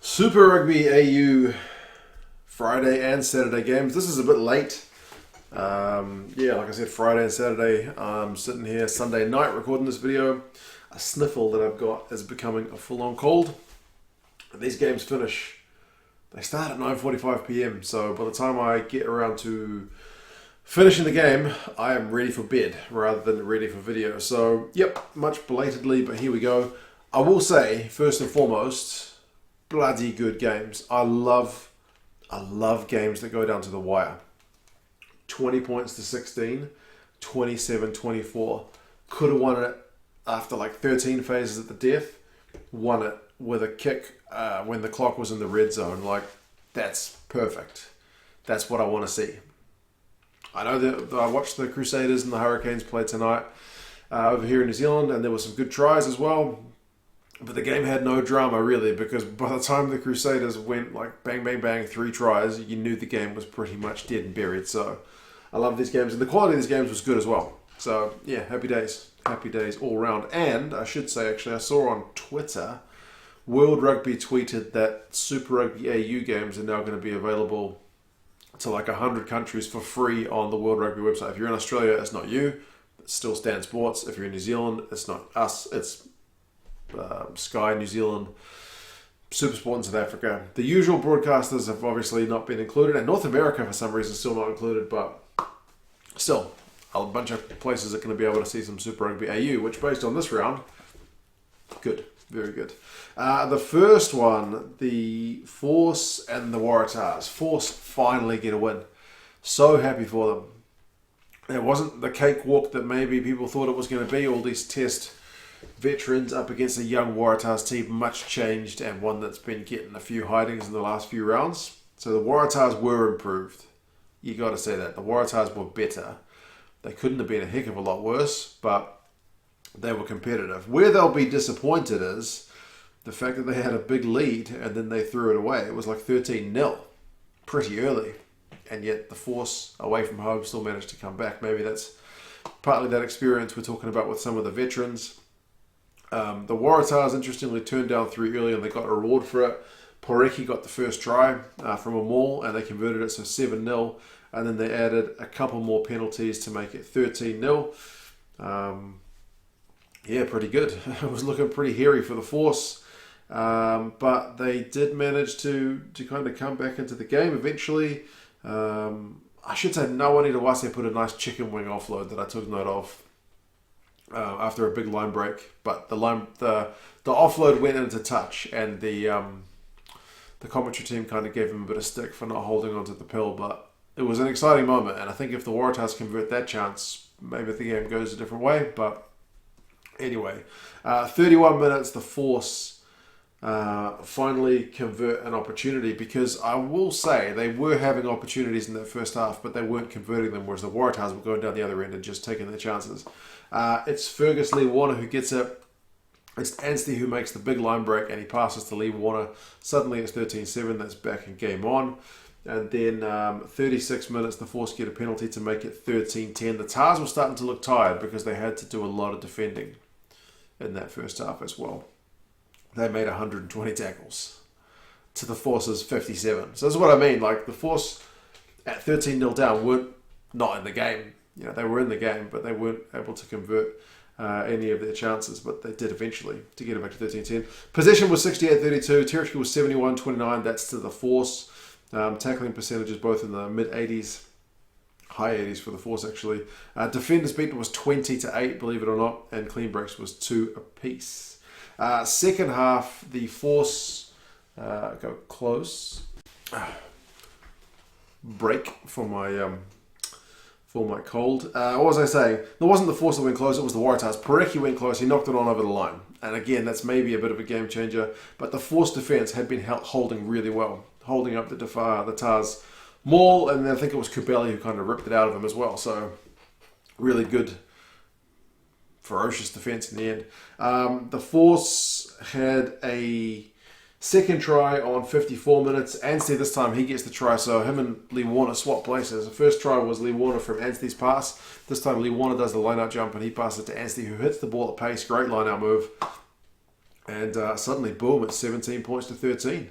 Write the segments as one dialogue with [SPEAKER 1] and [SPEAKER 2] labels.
[SPEAKER 1] Super Rugby AU Friday and Saturday games. This is a bit late. Like I said, Friday and Saturday. I'm sitting here Sunday night recording this video. A sniffle that I've got is becoming a full-on cold. These games finish. They start at 9:45 p.m. So by the time I get around to finishing the game, I am ready for bed rather than ready for video. So, yep, much belatedly, but here we go. I will say, first and foremost, bloody good games. I love games that go down to the wire. 20 points to 16, 27-24. Could have won it after like 13 phases at the death. Won it with a kick when the clock was in the red zone. Like, that's perfect. That's what I want to see. I know that I watched the Crusaders and the Hurricanes play tonight over here in New Zealand, and there were some good tries as well. But the game had no drama, really, because by the time the Crusaders went like bang, bang, bang, 3 tries, you knew the game was pretty much dead and buried. So I love these games, and the quality of these games was good as well. So yeah, happy days all round. And I should say, actually, I saw on Twitter, WARvFOR tweeted that Super Rugby AU games are now going to be available to like 100 countries for free on the WARvFOR website. If you're in Australia, it's not you. It's still Stan Sports. If you're in New Zealand, it's not us. It's Sky New Zealand, Supersport in South Africa. The usual broadcasters have obviously not been included, and North America for some reason still not included, but still a bunch of places are going to be able to see some Super Rugby AU, which based on this round, good, very good. The first one, the Force and the Waratahs. Force finally get a win. So happy for them. It wasn't the cakewalk that maybe people thought it was going to be. All these test veterans up against a young Waratahs team, much changed, and one that's been getting a few hidings in the last few rounds. So the Waratahs were improved. You got to say that. The Waratahs were better. They couldn't have been a heck of a lot worse, but they were competitive. Where they'll be disappointed is the fact that they had a big lead and then they threw it away. It was like 13-0 pretty early, and yet the Force away from home still managed to come back. Maybe that's partly that experience we're talking about with some of the veterans. The Waratahs, interestingly, turned down 3 early and they got a reward for it. Poreki got the first try from a maul and they converted it, so 7-0. And then they added a couple more penalties to make it 13-0. Pretty good. It was looking pretty hairy for the Force. But they did manage to kind of come back into the game eventually. I should say Nawani Dawase put a nice chicken wing offload that I took note of. After a big line break, but the offload went into touch, and the commentary team kind of gave him a bit of stick for not holding onto the pill. But it was an exciting moment, and I think if the Waratahs convert that chance, maybe the game goes a different way. But anyway, 31 minutes, the Force finally convert an opportunity, because I will say they were having opportunities in that first half, but they weren't converting them, whereas the Waratahs were going down the other end and just taking their chances. It's Fergus Lee Warner who gets it. It's Anstey who makes the big line break, and he passes to Lee Warner. Suddenly it's 13-7. That's back in game on. And then 36 minutes, the Force get a penalty to make it 13-10. The Tars were starting to look tired because they had to do a lot of defending in that first half as well. They made 120 tackles to the Force's 57. So that's what I mean. Like, the Force at 13-0 down weren't not in the game. You know, they were in the game, but they weren't able to convert any of their chances, but they did eventually to get it back to 13-10. Possession was 68-32. Territory was 71-29. That's to the Force. Tackling percentages both in the mid-80s, high 80s for the Force, actually. Defenders beaten was 20-8, believe it or not, and clean breaks was 2 apiece. Second half, the Force go close. Break for my cold. What was I saying? It wasn't the Force that went close, it was the Waratahs. Poreki went close, he knocked it on over the line. And again, that's maybe a bit of a game changer, but the Force defence had been holding really well, holding up the Tars maul, and I think it was Kubeli who kind of ripped it out of him as well. So really good, ferocious defence in the end. The Force had a second try on 54 minutes. Anstey this time, he gets the try, so him and Lee Warner swap places. The first try was Lee Warner from Anstey's pass. This time Lee Warner does the line-out jump and he passes it to Anstey, who hits the ball at pace. Great line-out move. And suddenly, boom, it's 17 points to 13.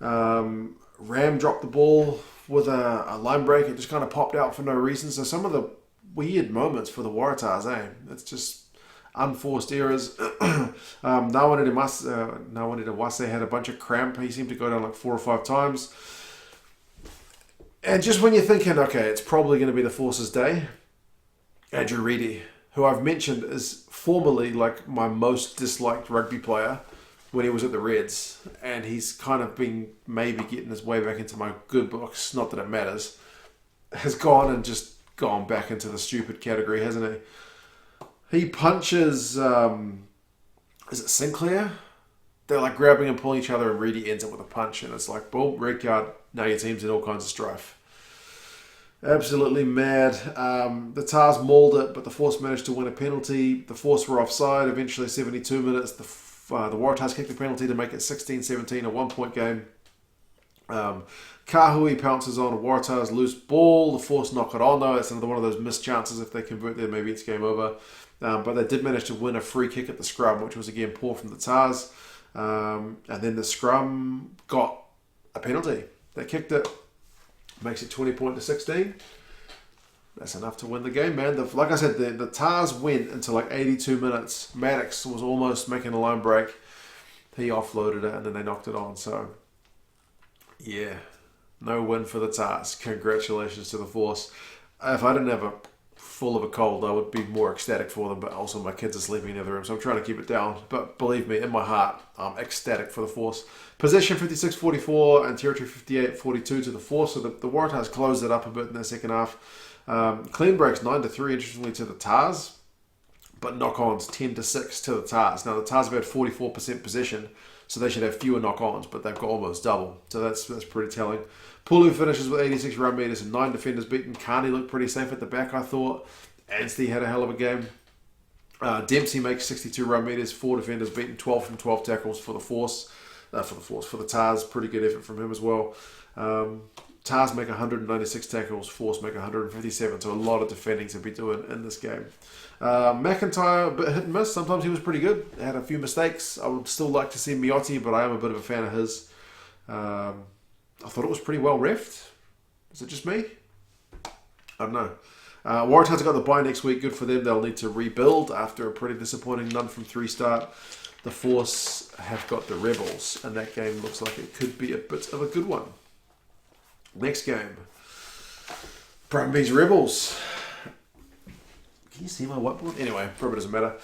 [SPEAKER 1] Ram dropped the ball with a line break. It just kind of popped out for no reason. So some of the weird moments for the Waratahs, It's just unforced errors. Nawani had a bunch of cramp. He seemed to go down like 4 or 5 times. And just when you're thinking, okay, it's probably going to be the Force's day, Andrew Reedy, who I've mentioned is formerly like my most disliked rugby player when he was at the Reds, and he's kind of been maybe getting his way back into my good books, not that it matters, has gone back into the stupid category, hasn't he? He punches, is it Sinclair? They're like grabbing and pulling each other, and Reedy ends up with a punch, and it's like, boom, red card, now your team's in all kinds of strife. Absolutely mad. The Tars mauled it, but the Force managed to win a penalty. The Force were offside. Eventually, 72 minutes, the Waratahs kicked the penalty to make it 16-17, a 1-point game. Kahui pounces on a Waratahs loose ball. The Force knock it on, though. It's another one of those missed chances. If they convert there, maybe it's game over. But they did manage to win a free kick at the scrum, which was again poor from the Tars. And then the scrum got a penalty. They kicked it. Makes it 20-16. That's enough to win the game, man. Like I said, the Tars went into like 82 minutes. Maddox was almost making a line break. He offloaded it, and then they knocked it on. So, yeah, no win for the Tars. Congratulations to the Force. If I didn't have a full of a cold, I would be more ecstatic for them, but also my kids are sleeping in the other room, so I'm trying to keep it down. But believe me, in my heart, I'm ecstatic for the Force. Possession 56-44 and territory 58-42 to the Force, so the Waratahs closed it up a bit in their second half. Clean breaks 9-3, interestingly, to the Tars, but knock-ons 10-6 to the Tars. Now, the Tars have had 44% possession, so they should have fewer knock-ons, but they've got almost double, so that's pretty telling. Pulu finishes with 86 run meters and 9 defenders beaten. Carney looked pretty safe at the back, I thought. Anstey had a hell of a game. Dempsey makes 62 run meters, 4 defenders beaten, 12 from 12 tackles for the Force. For the Tars, pretty good effort from him as well. Tars make 196 tackles, Force make 157, so a lot of defending to be doing in this game. McIntyre, a bit hit and miss. Sometimes he was pretty good. Had a few mistakes. I would still like to see Miotti, but I am a bit of a fan of his. I thought it was pretty well reffed. Is it just me? I don't know. Waratahs got the bye next week. Good for them. They'll need to rebuild after a pretty disappointing none from 3 start. The Force have got the Rebels, and that game looks like it could be a bit of a good one. Next game. Brumbies Rebels. Can you see my whiteboard? Anyway, probably doesn't matter.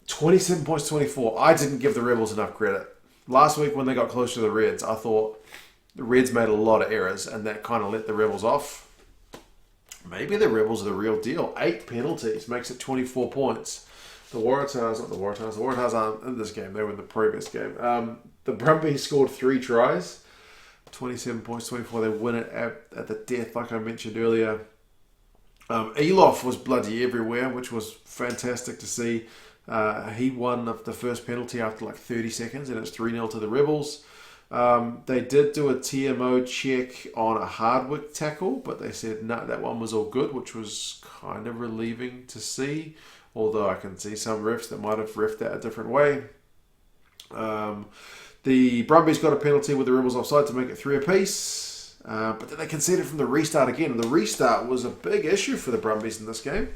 [SPEAKER 1] 27 points, 24. I didn't give the Rebels enough credit. Last week when they got close to the Reds, I thought the Reds made a lot of errors, and that kind of let the Rebels off. Maybe the Rebels are the real deal. 8 penalties makes it 24 points. The Waratahs aren't in this game. They were in the previous game. The Brumbies scored 3 tries. 27 points, 24. They win it at the death, like I mentioned earlier. Elof was bloody everywhere, which was fantastic to see. He won the first penalty after like 30 seconds, and it's 3-0 to the Rebels. They did do a TMO check on a Hardwick tackle, but they said no, that one was all good, which was kind of relieving to see. Although I can see some refs that might have reffed that a different way. The Brumbies got a penalty with the Rebels offside to make it 3 apiece. But then they conceded from the restart again. And the restart was a big issue for the Brumbies in this game.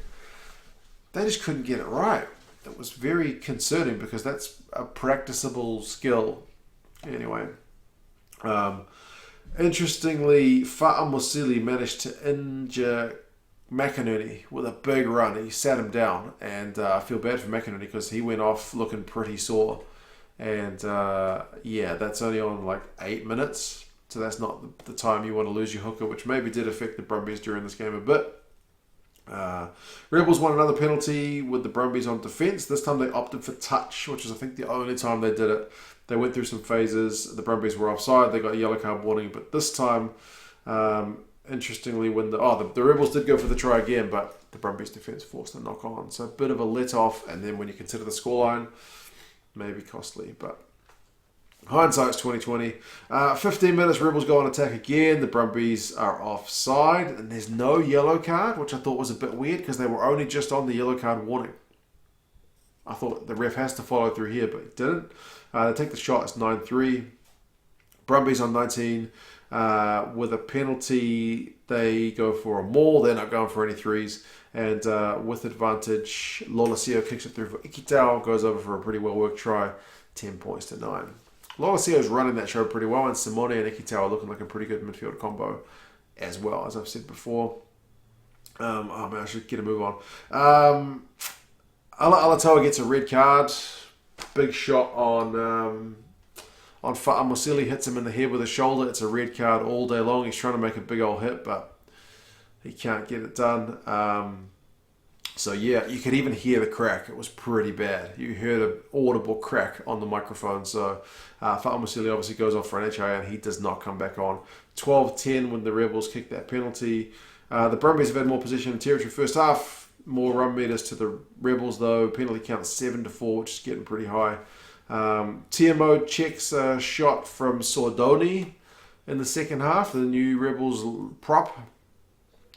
[SPEAKER 1] They just couldn't get it right. It was very concerning because that's a practicable skill. Anyway. Interestingly, Fa'amusili managed to injure McInerney with a big run. He sat him down, and I feel bad for McInerney because he went off looking pretty sore. And that's only on like 8 minutes, so that's not the time you want to lose your hooker, which maybe did affect the Brumbies during this game a bit. Rebels won another penalty with the Brumbies on defence. This time they opted for touch, which is I think the only time they did it. They went through some phases. The Brumbies were offside. They got a yellow card warning, but this time, interestingly, when the Rebels did go for the try again, but the Brumbies defence forced a knock on. So a bit of a let off, and then when you consider the scoreline, maybe costly, but hindsight's 2020. 15 minutes, Rebels go on attack again. The Brumbies are offside, and there's no yellow card, which I thought was a bit weird because they were only just on the yellow card warning. I thought the ref has to follow through here, but he didn't. They take the shot. It's 9-3. Brumbies on 19. With a penalty, they go for a maul. They're not going for any threes. And with advantage, Lolesio kicks it through for Ikitau, goes over for a pretty well-worked try, 10 points to 9. Lolesio's running that show pretty well, and Simone and Ikitau are looking like a pretty good midfield combo as well, as I've said before. Oh man, I should get a move on. Alatoa gets a red card. Big shot on Fa'amusili, hits him in the head with his shoulder. It's a red card all day long. He's trying to make a big old hit, but he can't get it done. So yeah, you could even hear the crack. It was pretty bad. You heard an audible crack on the microphone. So Fa'amusili obviously goes off for an HI and he does not come back on. 12-10 when the Rebels kick that penalty. The Brumbies have had more possession and territory first half. More run meters to the Rebels though. Penalty count 7-4, which is getting pretty high. TMO checks a shot from Sordoni in the second half. The new Rebels prop.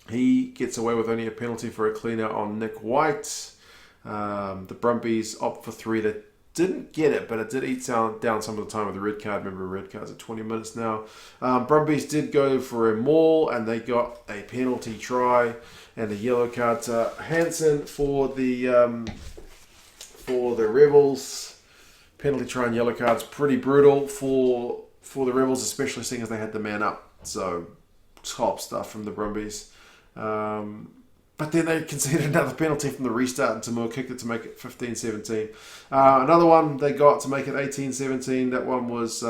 [SPEAKER 1] He gets away with only a penalty for a clean out on Nick White. The Brumbies opt for 3. They didn't get it, but it did eat down some of the time with the red card. Remember, red card's at 20 minutes now. Brumbies did go for a maul, and they got a penalty try and a yellow card to Hansen for the Rebels. Penalty try and yellow cards pretty brutal for the Rebels, especially seeing as they had the man up. So top stuff from the Brumbies. But then they conceded another penalty from the restart and Tamur kicked it to make it 15-17. Another one they got to make it 18-17. That one was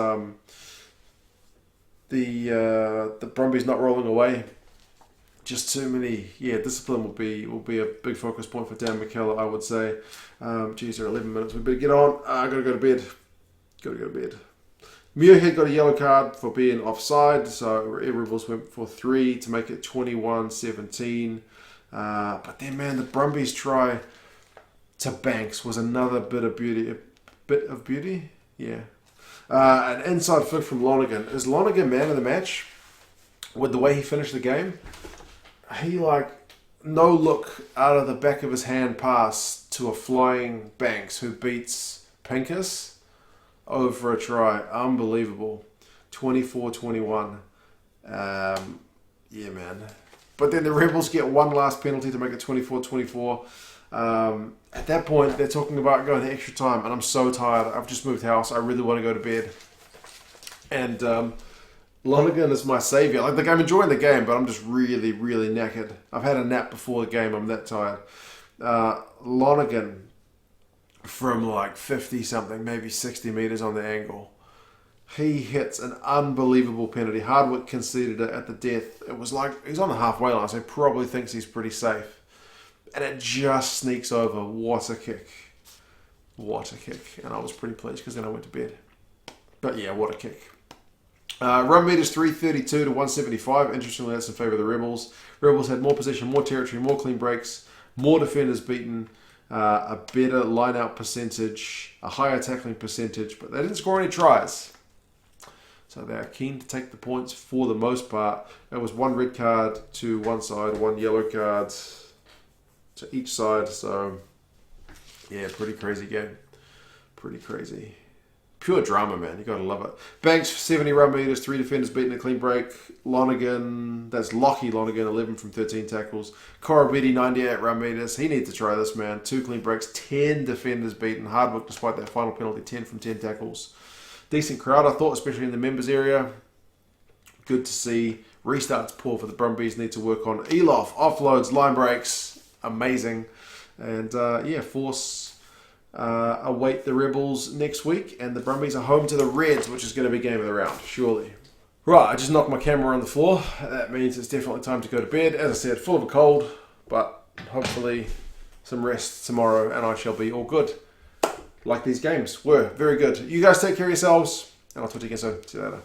[SPEAKER 1] the Brumbies not rolling away. Just too many. Yeah, discipline will be a big focus point for Dan McKellar, I would say. Geez, there are 11 minutes. We better get on. I gotta go to bed. Gotta go to bed. Muirhead got a yellow card for being offside, so Rebels went for 3 to make it 21-17. But then, man, the Brumbies try to Banks was another bit of beauty. Yeah. An inside flick from Lonergan. Is Lonergan man of the match with the way he finished the game? He no look out of the back of his hand pass to a flying Banks who beats Pincus over a try. Unbelievable. 24-21. Yeah, man. But then the Rebels get one last penalty to make it 24-24. At that point, they're talking about going to extra time, and I'm so tired. I've just moved house. I really want to go to bed. And Lonergan is my saviour. I'm enjoying the game, but I'm just really, really knackered. I've had a nap before the game. I'm that tired. Lonergan, from 50-something, maybe 60 metres on the angle, he hits an unbelievable penalty. Hardwick conceded it at the death. It was he's on the halfway line, so he probably thinks he's pretty safe. And it just sneaks over. What a kick. What a kick. And I was pretty pleased because then I went to bed. But yeah, what a kick. Run meters 332 to 175. Interestingly, that's in favour of the Rebels. Rebels had more possession, more territory, more clean breaks, more defenders beaten, a better line-out percentage, a higher tackling percentage, but they didn't score any tries. So they are keen to take the points for the most part. It was one red card to one side, one yellow card to each side. So, yeah, pretty crazy game. Pretty crazy. Pure drama, man. You got to love it. Banks, 70 run meters, 3 defenders beaten a clean break. Lonergan, that's Lockie Lonergan, 11 from 13 tackles. Korobidi, 98 run meters. He needs to try this, man. 2 clean breaks, 10 defenders beaten. Hardwick, despite that final penalty, 10 from 10 tackles. Decent crowd, I thought, especially in the members area. Good to see. Restarts poor for the Brumbies. Need to work on Elof, offloads, line breaks. Amazing. And Force await the Rebels next week. And the Brumbies are home to the Reds, which is going to be game of the round, surely. Right, I just knocked my camera on the floor. That means it's definitely time to go to bed. As I said, full of a cold, but hopefully some rest tomorrow and I shall be all good. Like these games were. Very good. You guys take care of yourselves, and I'll talk to you again soon. See you later.